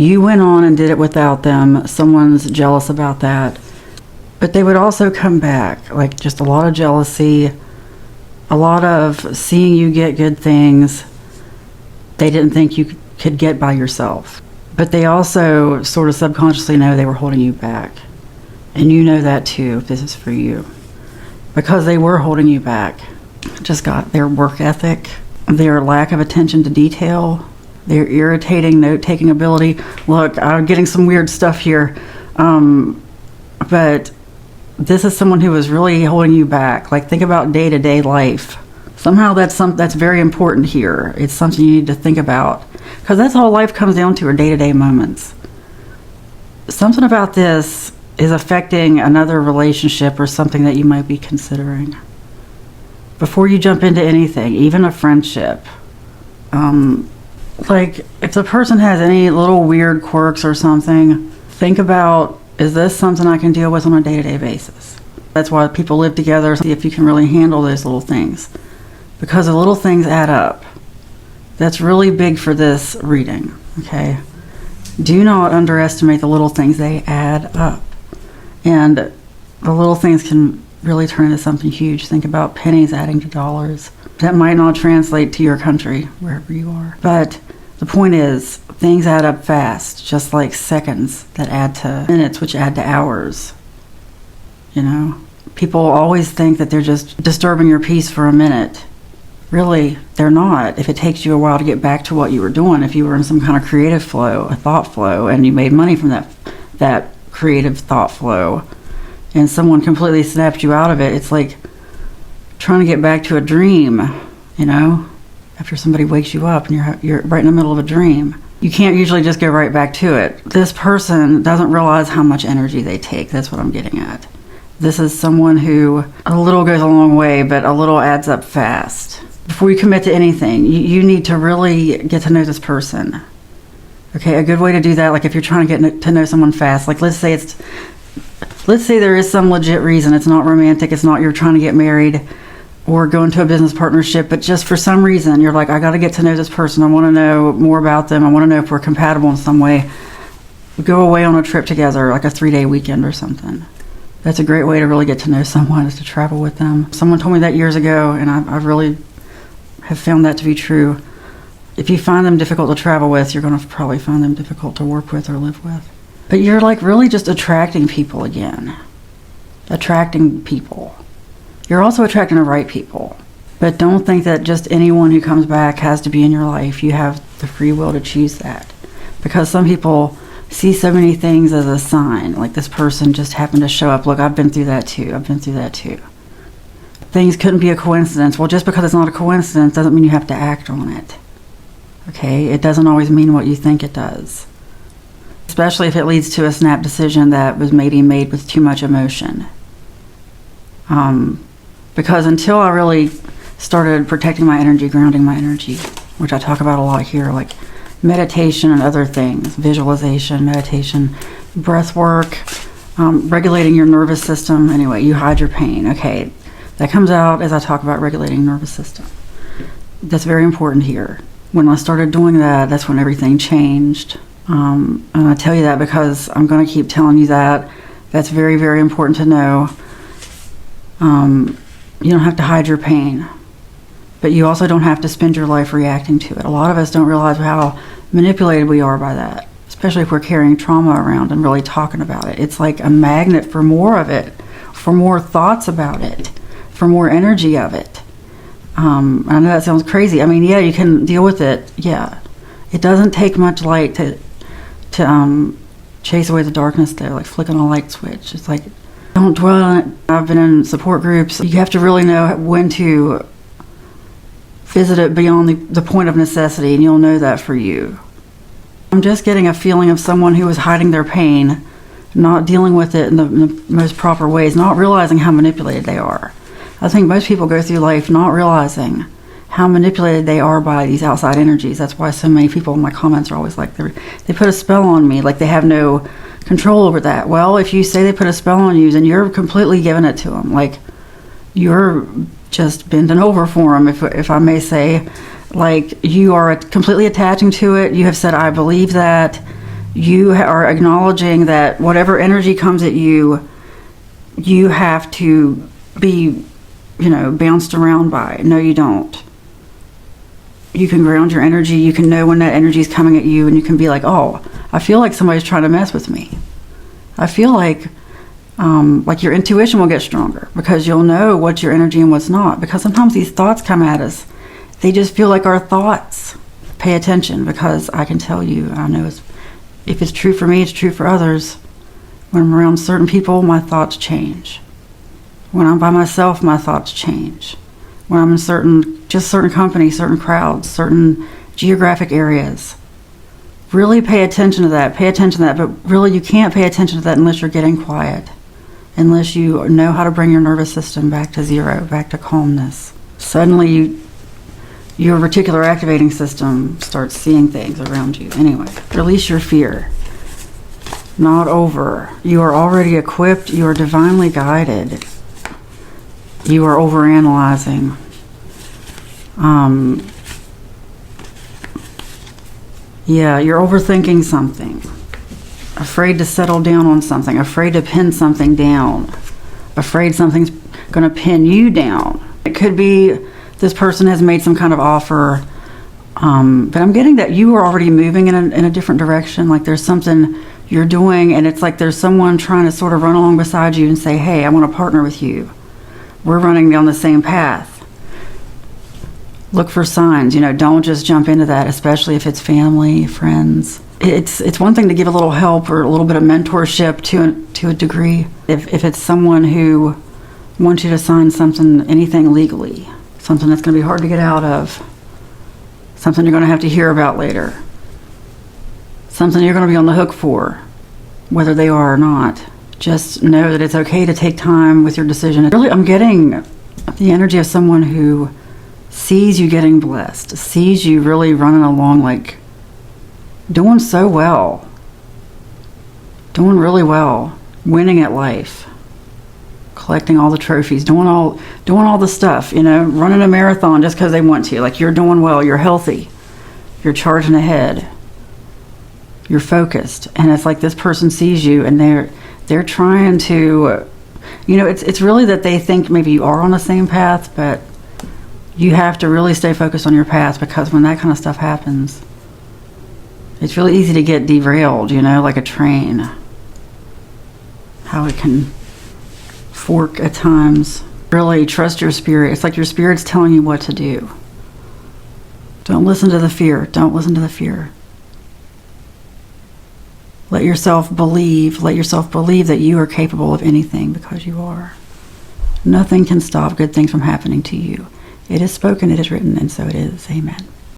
You went on and did it without them. Someone's jealous about that. But they would also come back, like just a lot of jealousy, a lot of seeing you get good things they didn't think you could get by yourself. But they also sort of subconsciously know they were holding you back. And you know that too, if this is for you. Because they were holding you back. Just got their work ethic, their lack of attention to detail, their irritating note-taking ability. Look, I'm getting some weird stuff here. But this is someone who is really holding you back. Like, think about day-to-day life. Somehow that's very important here. It's something you need to think about. Because that's all life comes down to, are day-to-day moments. Something about this is affecting another relationship or something that you might be considering. Before you jump into anything, even a friendship. Like, if the person has any little weird quirks or something, think about, is this something I can deal with on a day-to-day basis? That's why people live together, see if you can really handle those little things. Because the little things add up. That's really big for this reading, okay? Do not underestimate the little things. They add up. And the little things can really turn into something huge. Think about pennies adding to dollars. That might not translate to your country, wherever you are. But the point is, things add up fast, just like seconds that add to minutes, which add to hours. You know? People always think that they're just disturbing your peace for a minute. Really, they're not. If it takes you a while to get back to what you were doing, if you were in some kind of creative flow, a thought flow, and you made money from that creative thought flow, and someone completely snapped you out of it, it's like trying to get back to a dream, you know? After somebody wakes you up and you're right in the middle of a dream. You can't usually just go right back to it. This person doesn't realize how much energy they take. That's what I'm getting at. This is someone who, a little goes a long way, but a little adds up fast. Before you commit to anything, you need to really get to know this person. Okay, a good way to do that, like if you're trying to get to know someone fast, like let's say there is some legit reason, it's not romantic, it's not you're trying to get married or go into a business partnership, but just for some reason you're like, I got to get to know this person, I want to know more about them, I want to know if we're compatible in some way. Go away on a trip together, like a 3-day weekend or something. That's a great way to really get to know someone, is to travel with them. Someone told me that years ago, and I really have found that to be true. If you find them difficult to travel with, you're going to probably find them difficult to work with or live with. But you're like really just attracting people again. Attracting people. You're also attracting the right people. But don't think that just anyone who comes back has to be in your life. You have the free will to choose that. Because some people see so many things as a sign. Like this person just happened to show up. Look, I've been through that too. I've been through that too. Things couldn't be a coincidence. Well, just because it's not a coincidence doesn't mean you have to act on it. Okay? It doesn't always mean what you think it does. Especially if it leads to a snap decision that was maybe made with too much emotion. Because until I really started protecting my energy, grounding my energy, which I talk about a lot here, like meditation and other things, visualization, meditation, breath work, regulating your nervous system. Anyway, you hide your pain. Okay, that comes out as I talk about regulating nervous system. That's very important here. When I started doing that, that's when everything changed. And I tell you that because I'm going to keep telling you that. That's very, very important to know. You don't have to hide your pain, but you also don't have to spend your life reacting to it. A lot of us don't realize how manipulated we are by that, especially if we're carrying trauma around and really talking about it. It's like a magnet for more of it, for more thoughts about it, for more energy of it. I know that sounds crazy. I mean, yeah, you can deal with it. Yeah, it doesn't take much light to chase away the darkness though, like flicking a light switch. It's like, don't dwell on it. I've been in support groups. You have to really know when to visit it beyond the point of necessity, and you'll know that for you. I'm just getting a feeling of someone who is hiding their pain, not dealing with it in the most proper ways, not realizing how manipulated they are. I think most people go through life not realizing how manipulated they are by these outside energies. That's why so many people in my comments are always like, they put a spell on me, like they have no control over that. Well, if you say they put a spell on you, then you're completely giving it to them. Like, you're just bending over for them, if I may say. Like, you are completely attaching to it. You have said, I believe that, You are acknowledging that whatever energy comes at you, you have to be, bounced around by. No, you don't. You can ground your energy. You can know when that energy is coming at you, and you can be like, oh, I feel like somebody's trying to mess with me. I feel like your intuition will get stronger because you'll know what's your energy and what's not. Because sometimes these thoughts come at us. They just feel like our thoughts. Pay attention, because I can tell you, I know if it's true for me, it's true for others. When I'm around certain people, my thoughts change. When I'm by myself, my thoughts change. When I'm in certain companies, certain crowds, certain geographic areas. Really pay attention to that. Pay attention to that. But really, you can't pay attention to that unless you're getting quiet. Unless you know how to bring your nervous system back to zero, back to calmness. Suddenly, your reticular activating system starts seeing things around you. Anyway, release your fear. Not over. You are already equipped. You are divinely guided. You are overanalyzing. You're overthinking something. Afraid to settle down on something. Afraid to pin something down. Afraid something's going to pin you down. It could be this person has made some kind of offer, but I'm getting that you are already moving in a different direction. Like there's something you're doing, and it's like there's someone trying to sort of run along beside you and say, hey, I want to partner with you. We're running down the same path. Look for signs, don't just jump into that, especially if it's family, friends. It's one thing to give a little help or a little bit of mentorship to a degree. If it's someone who wants you to sign something, anything legally, something that's going to be hard to get out of, something you're going to have to hear about later, something you're going to be on the hook for, whether they are or not. Just know that it's okay to take time with your decision. Really, I'm getting the energy of someone who sees you getting blessed, sees you really running along, like doing so well, doing really well, winning at life, collecting all the trophies, doing all the stuff, running a marathon just because they want to. Like, you're doing well, you're healthy, you're charging ahead, you're focused. And it's like this person sees you and they're trying to, it's really that they think maybe you are on the same path, but you have to really stay focused on your path, because when that kind of stuff happens, it's really easy to get derailed, like a train. How it can fork at times. Really trust your spirit. It's like your spirit's telling you what to do. Don't listen to the fear. Don't listen to the fear. Let yourself believe that you are capable of anything, because you are. Nothing can stop good things from happening to you. It is spoken, it is written, and so it is. Amen.